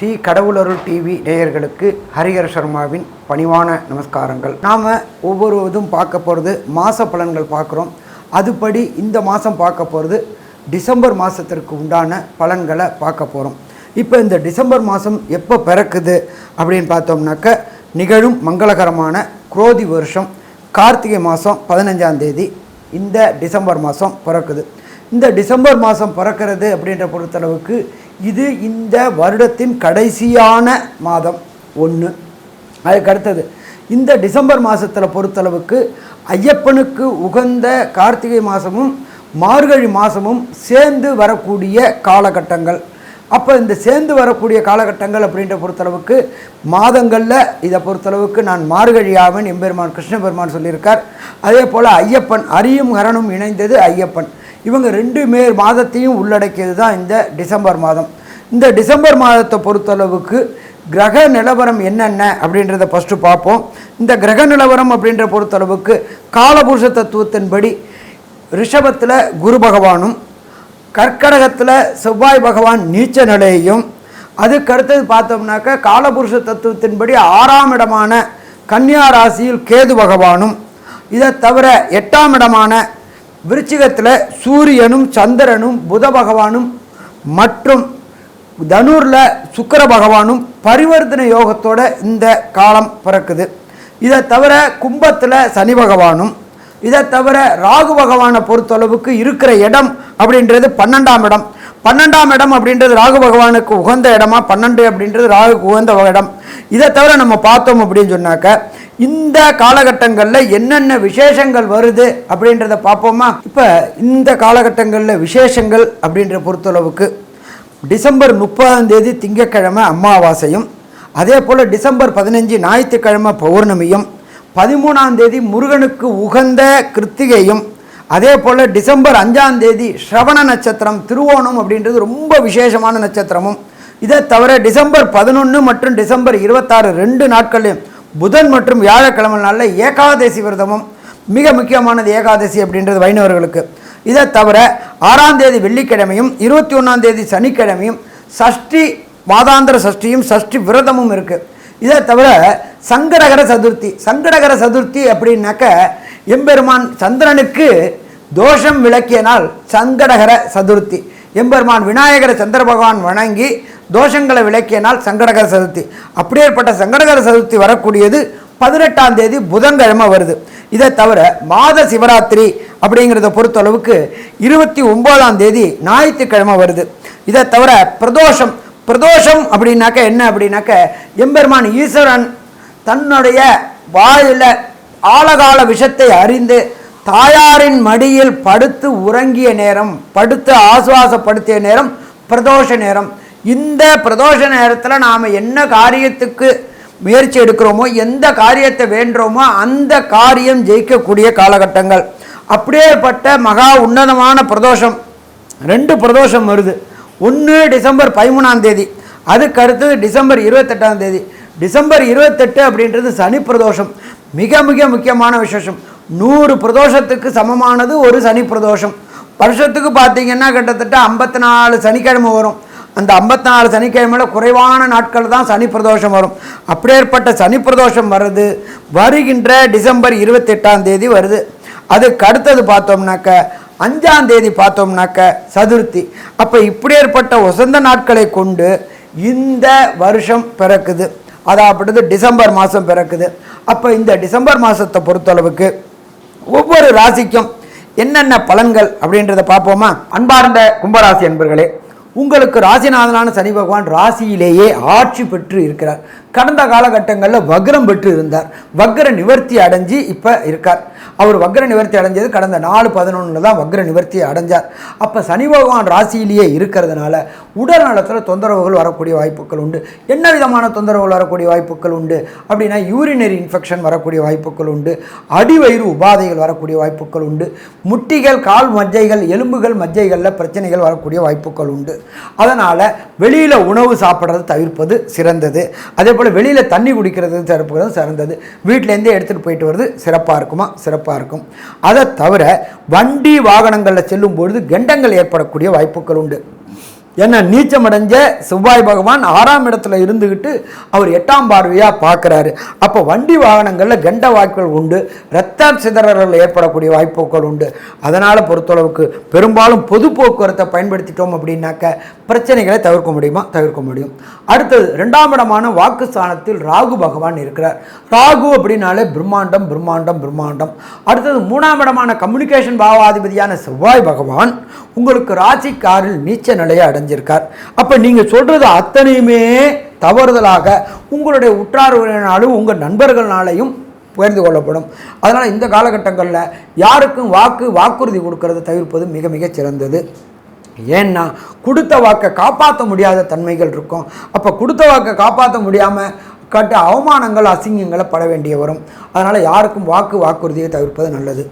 D கடவுளருள் TV நேயர்களுக்கு ஹரிஹர சர்மாவின் பணிவான நமஸ்காரங்கள். நாம் ஒவ்வொருவதும் பார்க்க போகிறது மாத பலன்கள் பார்க்குறோம். அதுபடி இந்த மாதம் பார்க்க போகிறது டிசம்பர் மாதத்திற்கு உண்டான பலன்களை பார்க்க போகிறோம். இப்போ இந்த டிசம்பர் மாதம் எப்போ பிறக்குது அப்படின்னு பார்த்தோம்னாக்க நிகழும் மங்களகரமான குரோதி வருஷம் கார்த்திகை மாதம் 15ஆம் தேதி இந்த டிசம்பர் மாதம் பிறக்குது. இந்த டிசம்பர் மாதம் பிறக்கிறது அப்படின்ற பொறுத்தளவுக்கு இது இந்த வருடத்தின் கடைசியான மாதம் ஒன்று. அதுக்கு அடுத்தது இந்த டிசம்பர் மாதத்தில் பொறுத்தளவுக்கு ஐயப்பனுக்கு உகந்த கார்த்திகை மாதமும் மார்கழி மாதமும் சேர்ந்து வரக்கூடிய காலகட்டங்கள். அப்போ இந்த சேர்ந்து வரக்கூடிய காலகட்டங்கள் அப்படின்ற பொறுத்தளவுக்கு மாதங்களில் இதை பொறுத்தளவுக்கு நான் மார்கழியாவன் எம்பெருமான் கிருஷ்ண பெருமான் சொல்லியிருக்கார். அதே போல் ஐயப்பன் அரியும் ஹரனும் இணைந்தது ஐயப்பன். இவங்க ரெண்டு மாதத்தையும் உள்ளடக்கியது தான் இந்த டிசம்பர் மாதம். இந்த டிசம்பர் மாதத்தை பொறுத்தளவுக்கு கிரக நிலவரம் என்னென்ன அப்படின்றத ஃபஸ்ட்டு பார்ப்போம். இந்த கிரக நிலவரம் அப்படின்ற பொறுத்தளவுக்கு காலபுருஷ தத்துவத்தின்படி ரிஷபத்தில் குரு பகவானும் கர்க்கடகத்தில் செவ்வாய் பகவான் நீச்ச நிலையையும், அதுக்கடுத்தது பார்த்தோம்னாக்க காலபுருஷ தத்துவத்தின்படி 6ஆம் இடமான கன்னியா ராசியில் கேது பகவானும், இதை தவிர 8ஆம் இடமான விருச்சிகத்தில் சூரியனும் சந்திரனும் புத பகவானும் மற்றும் தனுரில் சுக்கிர பகவானும் பரிவர்த்தனை யோகத்தோட இந்த காலம் பிறக்குது. இதை தவிர கும்பத்தில் சனி பகவானும், இதை தவிர ராகு பகவானை பொறுத்தளவுக்கு இருக்கிற இடம் அப்படின்றது 12ஆம் இடம். 12ஆம் இடம் அப்படின்றது ராகு பகவானுக்கு உகந்த இடமா, 12 அப்படின்றது ராகுக்கு உகந்த இடம். இதை தவிர நம்ம பார்த்தோம் அப்படின்னு சொன்னாக்க இந்த காலகட்டங்களில் என்னென்ன விசேஷங்கள் வருது அப்படின்றத பார்ப்போமா. இப்போ இந்த காலகட்டங்களில் விசேஷங்கள் அப்படின்ற பொறுத்தளவுக்கு டிசம்பர் 30ஆம் தேதி திங்கட்கிழமை அமாவாசையும், அதே போல் டிசம்பர் 15 ஞாயிற்றுக்கிழமை பௌர்ணமியும், 13ஆம் தேதி முருகனுக்கு உகந்த கிருத்திகையும், அதே போல் டிசம்பர் 5ஆம் தேதி ஸ்ரவண நட்சத்திரம் திருவோணம் அப்படின்றது ரொம்ப விசேஷமான நட்சத்திரமும், இதை தவிர டிசம்பர் 11 மற்றும் டிசம்பர் 26 2 நாட்களையும் புதன் மற்றும் வியாழக்கிழமை நாளில் ஏகாதசி விரதமும் மிக முக்கியமானது. ஏகாதசி அப்படின்றது வைணவர்களுக்கு. இதை தவிர 6ஆம் தேதி வெள்ளிக்கிழமையும் 21ஆம் தேதி சனிக்கிழமையும் சஷ்டி மாதாந்திர சஷ்டியும் சஷ்டி விரதமும் இருக்குது. இதை தவிர சங்கடகர சதுர்த்தி. சங்கடகர சதுர்த்தி அப்படின்னாக்க எம்பெருமான் சந்திரனுக்கு தோஷம் விளக்கிய நாள் சங்கடகர சதுர்த்தி. எம்பெருமான் விநாயகரை சந்திர பகவான் வணங்கி தோஷங்களை விளக்கிய நாள் சங்கடகர சதுர்த்தி. அப்படியேற்பட்ட சங்கடகர சதுர்த்தி வரக்கூடியது 18ஆம் தேதி புதன்கிழமை வருது. இதை தவிர மாத சிவராத்திரி அப்படிங்கிறத பொறுத்தளவுக்கு 29ஆம் தேதி ஞாயிற்றுக்கிழமை வருது. இதை தவிர பிரதோஷம். பிரதோஷம் அப்படின்னாக்க என்ன அப்படின்னாக்க எம்பெருமான் ஈஸ்வரன் தன்னுடைய வாயில் ஆழகால விஷத்தை அறிந்து தாயாரின் மடியில் படுத்து உறங்கிய நேரம், படுத்து ஆசுவாசப்படுத்திய நேரம் பிரதோஷ நேரம். இந்த பிரதோஷ நேரத்தில் நாம் என்ன காரியத்துக்கு முயற்சி எடுக்கிறோமோ, எந்த காரியத்தை வேண்டுறோமோ அந்த காரியம் ஜெயிக்கக்கூடிய காலகட்டங்கள். அப்படியேப்பட்ட மகா உன்னதமான பிரதோஷம் 2 பிரதோஷம் வருது. ஒன்று டிசம்பர் 13ஆம் தேதி, அதுக்கு அடுத்தது டிசம்பர் 28ஆம் தேதி. டிசம்பர் 28 அப்படின்றது சனி பிரதோஷம். மிக மிக முக்கியமான விசேஷம். 100 பிரதோஷத்துக்கு சமமானது ஒரு சனி பிரதோஷம். வருஷத்துக்கு பார்த்தீங்கன்னா கிட்டத்தட்ட 54 சனிக்கிழமை வரும். அந்த 54 சனிக்கிழமையில் குறைவான நாட்கள் தான் சனி பிரதோஷம் வரும். அப்படியேற்பட்ட சனி பிரதோஷம் வருது வருகின்ற டிசம்பர் 28ஆம் தேதி வருது. அதுக்கு அடுத்தது பார்த்தோம்னாக்க 5ஆம் தேதி பார்த்தோம்னாக்க சதுர்த்தி. அப்போ இப்படியேற்பட்ட உசந்த நாட்களை கொண்டு இந்த வருஷம் பிறக்குது. அதாவது டிசம்பர் மாதம் பிறக்குது. அப்போ இந்த டிசம்பர் மாதத்தை பொறுத்தளவுக்கு ஒவ்வொரு ராசிக்கும் என்னென்ன பலன்கள் அப்படின்றத பார்ப்போமா. அன்பார்ந்த கும்பராசி அன்பர்களே, உங்களுக்கு ராசிநாதனான சனி பகவான் ராசியிலேயே ஆட்சி பெற்று இருக்கிறார். கடந்த காலகட்டங்களில் வக்ரம் பெற்று இருந்தார். வக்ர நிவர்த்தி அடைஞ்சு இப்போ இருக்கார். அவர் வக்ர நிவர்த்தி அடைஞ்சது கடந்த 4/11 தான் வக்ர நிவர்த்தி அடைஞ்சார். அப்போ சனி பகவான் ராசியிலேயே இருக்கிறதுனால உடல் நலத்தில் தொந்தரவுகள் வரக்கூடிய வாய்ப்புகள் உண்டு. என்ன விதமான தொந்தரவுகள் வரக்கூடிய வாய்ப்புகள் உண்டு அப்படின்னா யூரினரி இன்ஃபெக்ஷன் வரக்கூடிய வாய்ப்புகள் உண்டு, அடிவயிறு உபாதைகள் வரக்கூடிய வாய்ப்புகள் உண்டு, முட்டிகள் கால் மஜ்ஜைகள் எலும்புகள் மஜ்ஜைகளில் பிரச்சனைகள் வரக்கூடிய வாய்ப்புகள் உண்டு. அதனால் வெளியில் உணவு சாப்பிட்றது தவிர்ப்பது சிறந்தது. அதே போல் வெளியில் தண்ணி குடிக்கிறது தவிர்ப்பது சிறந்தது. வீட்டிலேருந்தே எடுத்துகிட்டு போயிட்டு வருது சிறப்பாக இருக்குமா, சிறப்பாக இருக்கும். அதை தவிர வண்டி வாகனங்களில் செல்லும் பொழுது கண்டங்கள் ஏற்படக்கூடிய வாய்ப்புகள் உண்டு. ஏன்னா நீச்சமடைஞ்ச செவ்வாய் பகவான் 6ஆம் இடத்துல இருந்துக்கிட்டு அவர் 8ஆம் பார்வையாக பார்க்குறாரு. அப்போ வண்டி வாகனங்களில் கெண்ட வாய்ப்புகள் உண்டு, இரத்த சிதறல்கள் ஏற்படக்கூடிய வாய்ப்புகள் உண்டு. அதனால் பொறுத்தளவுக்கு பெரும்பாலும் பொது போக்குவரத்தை பயன்படுத்திட்டோம் அப்படின்னாக்க பிரச்சனைகளை தவிர்க்க முடியுமா? தவிர்க்க முடியும். அடுத்தது 2ஆம் இடமான வாக்குஸ்தானத்தில் ராகு பகவான் இருக்கிறார். ராகு அப்படின்னாலே பிரம்மாண்டம் பிரம்மாண்டம் பிரம்மாண்டம். அடுத்தது 3ஆம் இடமான கம்யூனிகேஷன் பாவாதிபதியான செவ்வாய் பகவான் உங்களுக்கு ராசிக்காரில் நீச்ச நிலையை அடைஞ்சிருக்கார். அப்போ நீங்கள் சொல்கிறது அத்தனையுமே தவறுதலாக உங்களுடைய உற்றார்களினாலும் உங்கள் நண்பர்களாலையும் புரிந்து கொள்ளப்படும். அதனால் இந்த காலகட்டங்களில் யாருக்கும் வாக்குறுதி கொடுக்கறதை தவிர்ப்பது மிக மிக சிறந்தது. ஏன்னா கொடுத்த வாக்கை காப்பாற்ற முடியாத தன்மைகள் இருக்கும். அப்போ கொடுத்த வாக்கை காப்பாற்ற முடியாமல் அவமானங்கள் அசிங்கங்களை பட வேண்டிய வரும். அதனால் யாருக்கும் வாக்குறுதியை தவிர்ப்பது நல்லது.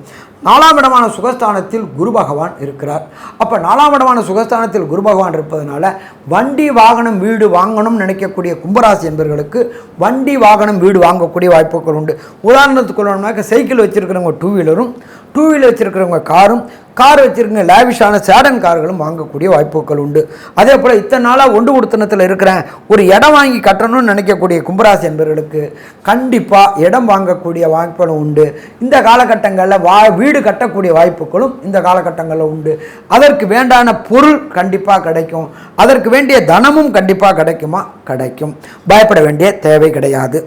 4ஆம் இடமான சுகஸ்தானத்தில் குரு பகவான் இருக்கிறார். அப்போ 4ஆம் இடமான சுகஸ்தானத்தில் குரு பகவான் இருப்பதனால வண்டி வாகனம் வீடு வாங்கணும்னு நினைக்கக்கூடிய கும்பராசி என்பவர்களுக்கு வண்டி வாகனம் வீடு வாங்கக்கூடிய வாய்ப்புகள் உண்டு. உதாரணத்துக்கு சொல்லணும்னாக்க சைக்கிள் வச்சுருக்கிறவங்க 2 வீலரும், 2 வீலர் வச்சுருக்கிறவங்க காரும், கார் வச்சுருக்க லேவிஷான சேடன் கார்களும் வாங்கக்கூடிய வாய்ப்புகள் உண்டு. அதே போல் இத்தனை நாளாக ஒன்று கொடுத்தனத்தில் இருக்கிறேன், ஒரு இடம் வாங்கி கட்டணும்னு நினைக்கக்கூடிய கும்பராசி என்பவர்களுக்கு கண்டிப்பாக இடம் வாங்கக்கூடிய வாய்ப்புகளும் உண்டு. இந்த காலகட்டங்களில் வீடு கட்டக்கூடிய வாய்ப்புகளும் இந்த காலகட்டங்களில் உண்டு. அதற்கு வேண்டான பொருள் கண்டிப்பாக கிடைக்கும். அதற்கு வேண்டிய தனமும் கண்டிப்பாக கிடைக்குமா? கிடைக்கும். பயப்பட வேண்டிய தேவை கிடையாது.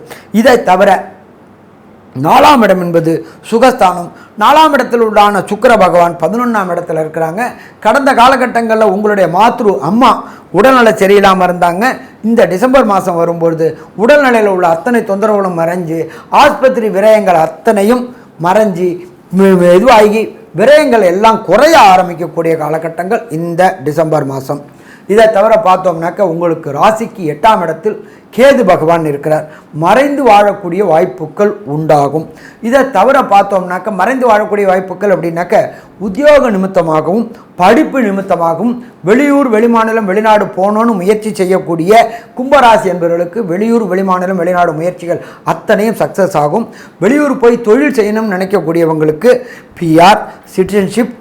இதை தவிர 4ஆம் இடம் என்பது சுகஸ்தானம். 4ஆம் இடத்தில் உள்ளான சுக்கிர பகவான் 11ஆம் இடத்துல இருக்கிறாங்க. கடந்த காலகட்டங்களில் உங்களுடைய அம்மா உடல்நலை சரியில்லாமல் இருந்தாங்க. இந்த டிசம்பர் மாதம் வரும்பொழுது உடல்நிலையில் உள்ள அத்தனை தொந்தரவுகளும் மறைஞ்சு ஆஸ்பத்திரி விரயங்கள் அத்தனையும் மறைஞ்சி இதுவாகி விரயங்கள் எல்லாம் குறைய ஆரம்பிக்கக்கூடிய காலகட்டங்கள் இந்த டிசம்பர் மாதம். இதை தவிர பார்த்தோம்னாக்க உங்களுக்கு ராசிக்கு 8ஆம் இடத்தில் கேது பகவான் இருக்கிறார். மறைந்து வாழக்கூடிய வாய்ப்புகள் உண்டாகும். இதை தவிர பார்த்தோம்னாக்க மறைந்து வாழக்கூடிய வாய்ப்புகள் அப்படின்னாக்க உத்தியோக நிமித்தமாகவும் படிப்பு நிமித்தமாகவும் வெளியூர் வெளிமாநிலம் வெளிநாடு போகணுன்னு முயற்சி செய்யக்கூடிய கும்பராசி என்பவர்களுக்கு வெளியூர் வெளிமாநிலம் வெளிநாடு முயற்சிகள் அத்தனையும் சக்ஸஸ் ஆகும். வெளியூர் போய் தொழில் செய்யணும்னு நினைக்கக்கூடியவங்களுக்கு PR, சிட்டிசன்ஷிப்,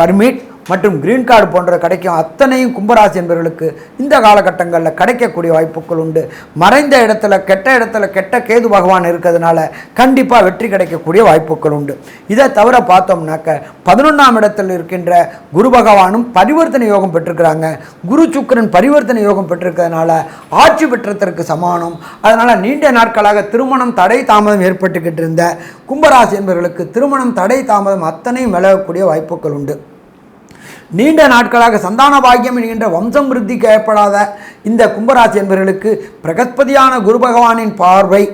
பர்மிட் மற்றும் கிரீன் கார்டு போன்ற கிடைக்கும். அத்தனையும் கும்பராசி என்பவர்களுக்கு இந்த காலகட்டங்களில் கிடைக்கக்கூடிய வாய்ப்புகள் உண்டு. மறைந்த இடத்துல கெட்ட கேது பகவான் இருக்கிறதுனால கண்டிப்பாக வெற்றி கிடைக்கக்கூடிய வாய்ப்புகள் உண்டு. இதை தவிர பார்த்தோம்னாக்க 11ஆம் இடத்தில் இருக்கின்ற குரு பகவானும் பரிவர்த்தனை யோகம் பெற்றிருக்கிறாங்க. குரு சுக்கிரன் பரிவர்த்தனை யோகம் பெற்றிருக்கிறதுனால ஆட்சி பெற்றதற்கு சமானம். அதனால் நீண்ட நாட்களாக திருமணம் தடை தாமதம் ஏற்பட்டுக்கிட்டு இருந்த கும்பராசி என்பவர்களுக்கு திருமணம் தடை தாமதம் அத்தனையும் விலகக்கூடிய வாய்ப்புகள் உண்டு. நீண்ட நாட்களாக சந்தான பாக்கியம் என்கின்ற வம்சம் விருத்திக்கு ஏற்படாத இந்த கும்பராசி என்பவர்களுக்கு பிரகஸ்பதியான குரு பகவானின் பார்வை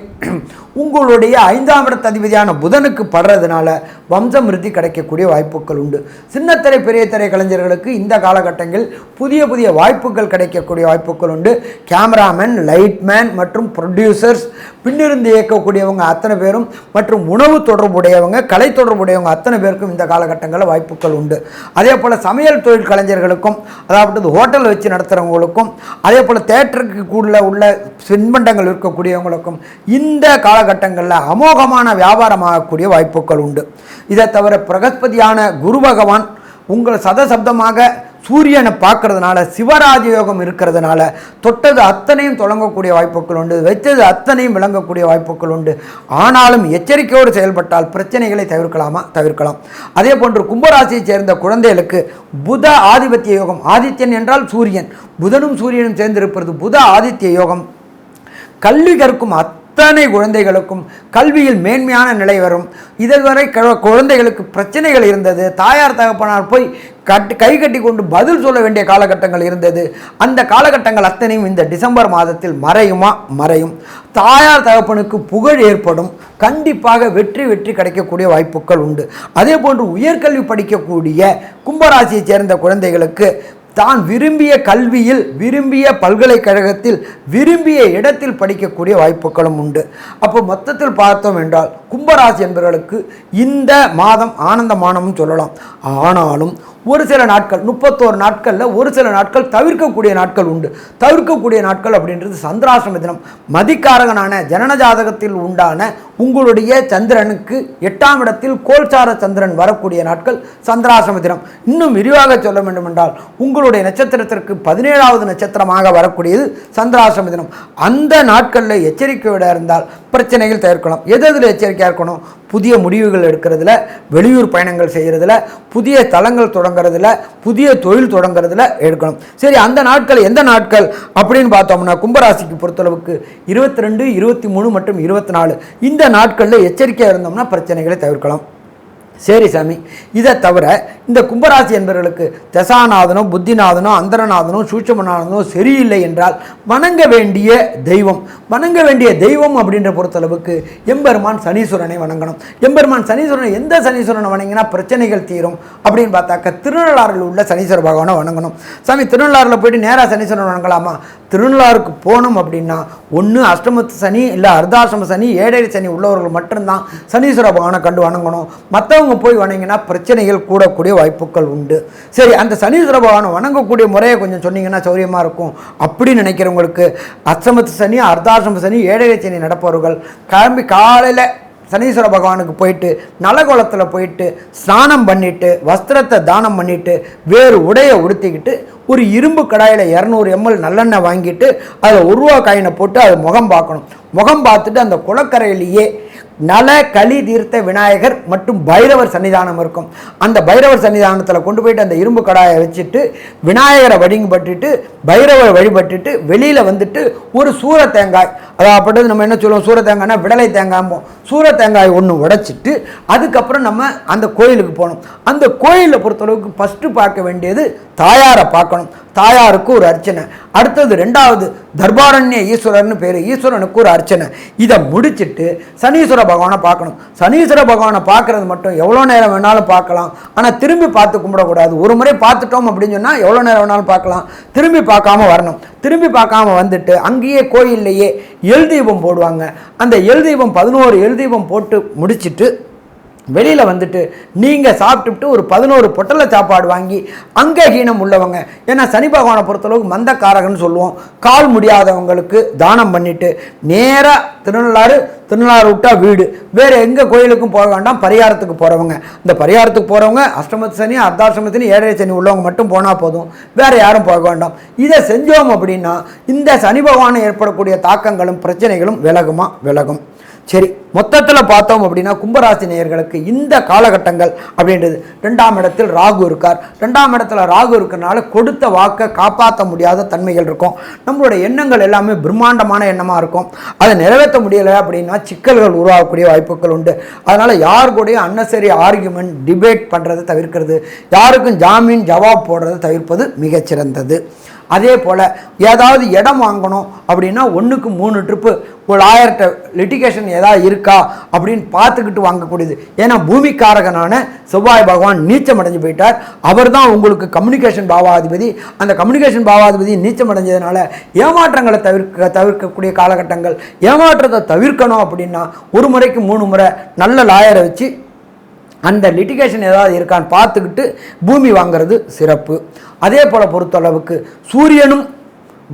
உங்களுடைய 5ஆம் இடத்து அதிபதியான புதனுக்கு படுறதுனால வம்சம் விருத்தி கிடைக்கக்கூடிய வாய்ப்புகள் உண்டு. சின்னத்திரை பெரிய திரை கலைஞர்களுக்கு இந்த காலகட்டங்களில் புதிய வாய்ப்புகள் கிடைக்கக்கூடிய வாய்ப்புகள் உண்டு. கேமராமேன், லைட்மேன் மற்றும் ப்ரொடியூசர்ஸ், பின்னிருந்து இயக்கக்கூடியவங்க அத்தனை பேரும் மற்றும் உணவு தொடர்புடையவங்க, கலை தொடர்புடையவங்க அத்தனை பேருக்கும் இந்த காலகட்டங்களில் வாய்ப்புகள் உண்டு. அதே போல் சமையல் தொழில் கலைஞர்களுக்கும், அதாவது ஹோட்டல் வச்சு நடத்துகிறவங்களுக்கும், அதே போல் தேட்டருக்கு கூட உள்ள தின்பண்டங்கள் இருக்கக்கூடியவங்களுக்கும் இந்த காலகட்டங்களில் அமோகமான வியாபாரமாகக்கூடிய வாய்ப்புகள் உண்டு. இதை தவிர பிரகஸ்பதியான குரு பகவான் உங்கள் சதசப்தமாக சூரியனை பார்க்கறதுனால சிவராஜ யோகம் இருக்கிறதுனால தொட்டது அத்தனையும் தொடங்கக்கூடிய வாய்ப்புகள் உண்டு, வைத்தது அத்தனையும் விளங்கக்கூடிய வாய்ப்புகள் உண்டு. ஆனாலும் எச்சரிக்கையோடு செயல்பட்டால் பிரச்சனைகளை தவிர்க்கலாம். அதே போன்று கும்பராசியை சேர்ந்த குழந்தைகளுக்கு புத ஆதிபத்திய யோகம், ஆதித்யன் என்றால் சூரியன், புதனும் சூரியனும் சேர்ந்திருப்பது புத ஆதித்ய யோகம். கல்வி கற்கும் அத்தனை குழந்தைகளுக்கும் கல்வியில் மேன்மையான நிலை வரும். இதுவரை குழந்தைகளுக்கு பிரச்சனைகள் இருந்தது, தாயார் தகப்பனார் போய் கை கட்டி கொண்டு பதில் சொல்ல வேண்டிய காலகட்டங்கள் இருந்தது. அந்த காலகட்டங்கள் அத்தனையும் இந்த டிசம்பர் மாதத்தில் மறையும். தாயார் தகப்பனுக்கு புகழ் ஏற்படும். கண்டிப்பாக வெற்றி கிடைக்கக்கூடிய வாய்ப்புகள் உண்டு. அதே போன்று உயர்கல்வி படிக்கக்கூடிய கும்பராசியை சேர்ந்த குழந்தைகளுக்கு தான் விரும்பிய கல்வியில், விரும்பிய பல்கலைக்கழகத்தில், விரும்பிய இடத்தில் படிக்கக்கூடிய வாய்ப்புகளும் உண்டு. அப்போ மொத்தத்தில் பார்த்தோம் என்றால் கும்பராசி என்பவர்களுக்கு இந்த மாதம் ஆனந்தமானம்னு சொல்லலாம். ஆனாலும் ஒரு சில நாட்கள் 31 நாட்களில் ஒரு சில நாட்கள் தவிர்க்கக்கூடிய நாட்கள் உண்டு. தவிர்க்கக்கூடிய நாட்கள் அப்படின்றது சந்திராசிரம தினம். மதிக்காரகனான ஜனன ஜாதகத்தில் உண்டான உங்களுடைய சந்திரனுக்கு 8ஆம் இடத்தில் கோல்சார சந்திரன் வரக்கூடிய நாட்கள் சந்திராசிரம தினம். இன்னும் விரிவாக சொல்ல வேண்டும் என்றால் உங்களுடைய நட்சத்திரத்திற்கு 17வது நட்சத்திரமாக வரக்கூடியது சந்திராசிரம தினம். அந்த நாட்களில் எச்சரிக்கையோடு இருந்தால் பிரச்சனைகள் தவிர்க்கலாம். எதில் எச்சரிக்கையாக இருக்கணும்? புதிய முடிவுகள் எடுக்கிறதுல, வெளியூர் பயணங்கள் செய்கிறதுல, புதிய தளங்கள் தொடங்குறதுல, புதிய தொழில் தொடங்குறதுல எடுக்கணும். சரி, அந்த நாட்கள் எந்த நாட்கள் அப்படின்னு பார்த்தோம்னா கும்பராசிக்கு பொறுத்தளவுக்கு 22, 23 மற்றும் 24 இந்த நாட்களில் எச்சரிக்கையாக இருந்தோம்னா பிரச்சனைகளை தவிர்க்கலாம். சரி சாமி, இதை தவிர இந்த கும்பராசி என்பவர்களுக்கு தசாநாதனோ புத்திநாதனோ அந்தரநாதனோ சூட்சமநாதனோ சரியில்லை என்றால் வணங்க வேண்டிய தெய்வம் அப்படின்ற பொறுத்தளவுக்கு எம்பெருமான் சனீஸ்வரனை வணங்கணும். எம்பெருமான் சனீஸ்வரனை எந்த சனீஸ்வரனை வணங்கினா பிரச்சனைகள் தீரும் அப்படின்னு பார்த்தாக்க திருநள்ளாறில் உள்ள சனீஸ்வர பகவானை வணங்கணும். சாமி, திருநள்ளாறில் போயிட்டு நேராக சனீஸ்வரன் வணங்கலாமா? திருநள்ளாறுக்கு போகணும் அப்படின்னா ஒன்று அஷ்டமத்து சனி இல்லை அர்த்தாசிரம சனி, ஏழரை சனி உள்ளவர்கள் மட்டும்தான் சனீஸ்வர பகவானை கண்டு வணங்கணும். மற்றவங்க போய் வணங்கினா பிரச்சனைகள் கூடக்கூடிய வாய்ப்புகள் உண்டு. சரி, அந்த சனீஸ்வர பகவானை வணங்கக்கூடிய முறையை கொஞ்சம் சொன்னீங்கன்னா சௌரியமாக இருக்கும் அப்படின்னு நினைக்கிறவங்களுக்கு அஷ்டமத்து சனி, அர்த்தாசிரம சனி, ஏழரை சனி நடப்பவர்கள் கிளம்பி காலையில் சனீஸ்வர பகவானுக்கு போயிட்டு நலகுலத்தில் போயிட்டு ஸ்நானம் பண்ணிவிட்டு வஸ்திரத்தை தானம் பண்ணிவிட்டு வேறு உடையை உடுத்திக்கிட்டு ஒரு இரும்பு கடாயில் 200 ml நல்லெண்ணெய் வாங்கிட்டு அதில் 1 ரூபா காயினை போட்டு அதை முகம் பார்க்கணும். முகம் பார்த்துட்டு அந்த குளக்கரையிலேயே நல களி தீர்த்த விநாயகர் மற்றும் பைரவர் சன்னிதானம் இருக்கும். அந்த பைரவர் சன்னிதானத்தில் கொண்டு போயிட்டு அந்த இரும்பு கடாயை வச்சுட்டு விநாயகரை வழிபட்டுட்டு பைரவரை வழிபட்டுட்டு வெளியில் வந்துட்டு ஒரு சூர தேங்காய், அதாவது நம்ம என்ன சொல்லுவோம், சூர தேங்காய்னா விடலை தேங்காய்ப்போம், சூர தேங்காய் ஒன்று உடைச்சிட்டு அதுக்கப்புறம் நம்ம அந்த கோயிலுக்கு போகணும். அந்த கோயிலை பொறுத்தளவுக்கு ஃபஸ்ட்டு பார்க்க வேண்டியது தாயாரை பார்க்கணும். தாயாருக்கு ஒரு அர்ச்சனை. அடுத்தது 2வது தர்பாரண்ய ஈஸ்வரர்னு பேர், ஈஸ்வரனுக்கு ஒரு அர்ச்சனை. இதை முடிச்சுட்டு சனீஸ்வர பகவானை பார்க்கணும். சனீஸ்வர பகவானை பார்க்கறது மட்டும் எவ்வளோ நேரம் வேணாலும் பார்க்கலாம். ஆனால் திரும்பி பார்த்து கும்பிடக்கூடாது. ஒரு முறை பார்த்துட்டோம் அப்படின்னு சொன்னால் எவ்வளோ நேரம் வேணாலும் பார்க்கலாம். திரும்பி பார்க்காம வரணும். திரும்பி பார்க்காம வந்துட்டு அங்கேயே கோயில்லையே எல் தீபம் போடுவாங்க. அந்த எல் தீபம் 11 எல் தீபம் போட்டு முடிச்சுட்டு வெளியில் வந்துட்டு நீங்கள் சாப்பிட்டுட்டு ஒரு 11 பொட்டலை சாப்பாடு வாங்கி அங்கஹீனம் உள்ளவங்க, ஏன்னா சனி பகவானை பொறுத்தளவுக்கு மந்தக்காரகன்னு சொல்லுவோம், கால் முடியாதவங்களுக்கு தானம் பண்ணிவிட்டு நேராக திருநள்ளாறு விட்டால் வீடு, வேறு எங்கே கோயிலுக்கும் போக வேண்டாம். பரிகாரத்துக்கு போகிறவங்க, இந்த பரிகாரத்துக்கு போகிறவங்க அஷ்டமத்து சனி அர்த்தாசிரம சனி ஏழரை சனி உள்ளவங்க மட்டும் போனால் போதும், வேறு யாரும் போக வேண்டாம். இதை செஞ்சோம் அப்படின்னா இந்த சனி பகவானை ஏற்படக்கூடிய தாக்கங்களும் பிரச்சனைகளும் விலகும். சரி, மொத்தத்தில் பார்த்தோம் அப்படின்னா கும்பராசி நேயர்களுக்கு இந்த காலகட்டங்கள் அப்படின்றது 2ஆம் இடத்தில் ராகு இருக்கார். 2ஆம் இடத்துல ராகு இருக்கிறனால கொடுத்த வாக்கை காப்பாற்ற முடியாத தன்மைகள் இருக்கும். நம்மளோட எண்ணங்கள் எல்லாமே பிரம்மாண்டமான எண்ணமாக இருக்கும். அதை நிறைவேற்ற முடியலை அப்படின்னா சிக்கல்கள் உருவாகக்கூடிய வாய்ப்புகள் உண்டு. அதனால் யார் கூட அன்னெசரி ஆர்கியூமெண்ட் டிபேட் பண்ணுறதை தவிர்க்கிறது, யாருக்கும் ஜாமீன் ஜவாப் போடுறதை தவிர்ப்பது மிகச்சிறந்தது. அதே போல் ஏதாவது இடம் வாங்கணும் அப்படின்னா 1க்கு 3 ட்ரிப்பு ஒரு 1000 லிட்டிகேஷன் ஏதாவது இருக்கா அப்படின்னு பார்த்துக்கிட்டு வாங்கக்கூடியது. ஏன்னா பூமிக்காரகனான செவ்வாய் பகவான் நீச்சம் அடைஞ்சு போயிட்டார். அவர் தான் உங்களுக்கு கம்யூனிகேஷன் பாவாதிபதி. அந்த கம்யூனிகேஷன் பாவாதிபதி நீச்சம் அடைஞ்சதுனால ஏமாற்றங்களை தவிர்க்கக்கூடிய காலகட்டங்கள். ஏமாற்றத்தை தவிர்க்கணும் அப்படின்னா 1 முறைக்கு 3 முறை நல்ல லாயரை வச்சு அந்த லிட்டிகேஷன் ஏதாவது இருக்கான்னு பார்த்துக்கிட்டு பூமி வாங்கிறது சிறப்பு. அதே போல் பொறுத்தளவுக்கு சூரியனும்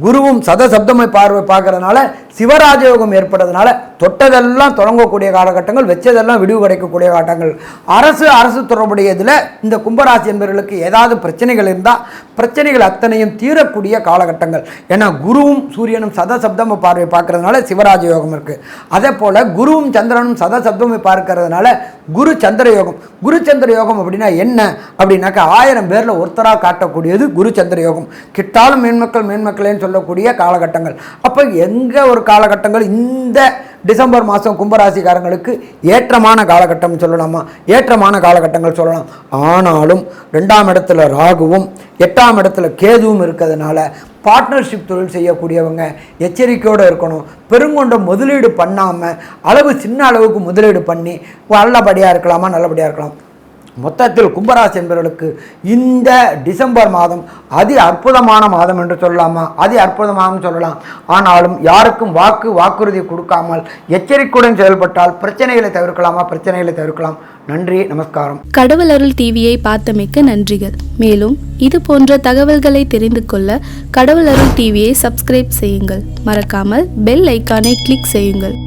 குருவும் சதசப்தமை பார்க்கறதுனால சிவராஜயோகம் ஏற்படுறதுனால தொட்டதெல்லாம் தொடங்கக்கூடிய காலகட்டங்கள், வச்சதெல்லாம் விடுவு கிடைக்கக்கூடிய காலகட்டங்கள். அரசு தொடர்புடையதில் இந்த கும்பராசி என்பவர்களுக்கு ஏதாவது பிரச்சனைகள் இருந்தால் பிரச்சனைகள் அத்தனையும் தீரக்கூடிய காலகட்டங்கள். ஏன்னா குருவும் சூரியனும் சதசப்தமை பார்க்கறதுனால சிவராஜயோகம் இருக்குது. அதே போல் குருவும் சந்திரனும் சதசப்தமை பார்க்கறதுனால குரு சந்திர யோகம். குரு சந்திர யோகம் அப்படின்னா என்ன அப்படின்னாக்கா 1000 பேரில் ஒருத்தராக காட்டக்கூடியது குரு சந்திர யோகம். கிட்டாலும் மேன்மக்களேன்னு சொல்லக்கூடிய காலகட்டங்கள். அப்போ எங்கே ஒரு காலகட்டங்கள் இந்த டிசம்பர் மாதம் கும்பராசிக்காரங்களுக்கு ஏற்றமான காலகட்டம் சொல்லலாமா? ஏற்றமான காலகட்டங்கள் சொல்லலாம். ஆனாலும் 2ஆம் இடத்துல ராகுவும் 8ஆம் இடத்துல கேதுவும் இருக்கிறதுனால பார்ட்னர்ஷிப் தொழில் செய்யக்கூடியவங்க எச்சரிக்கையோடு இருக்கணும். பெருங்கொண்ட முதலீடு பண்ணாமல் சின்ன அளவுக்கு முதலீடு பண்ணி நல்லபடியாக இருக்கலாம். மொத்தத்தில் கும்பராசி என்பவர்களுக்கு இந்த டிசம்பர் மாதம் அதி அற்புதமான மாதம் என்று சொல்லலாமா? அதி அற்புதமாக சொல்லலாம். ஆனாலும் யாருக்கும் வாக்குறுதி கொடுக்காமல் எச்சரிக்கையுடன் செயல்பட்டால் பிரச்சனைகளை தவிர்க்கலாம். நன்றி, நமஸ்காரம். கடவுள் அருள் டிவியை பார்த்தமைக்க நன்றிகள். மேலும் இது போன்ற தகவல்களை தெரிந்து கொள்ள கடவுள் அருள் டிவியை சப்ஸ்கிரைப் செய்யுங்கள். மறக்காமல் பெல் ஐக்கானை கிளிக் செய்யுங்கள்.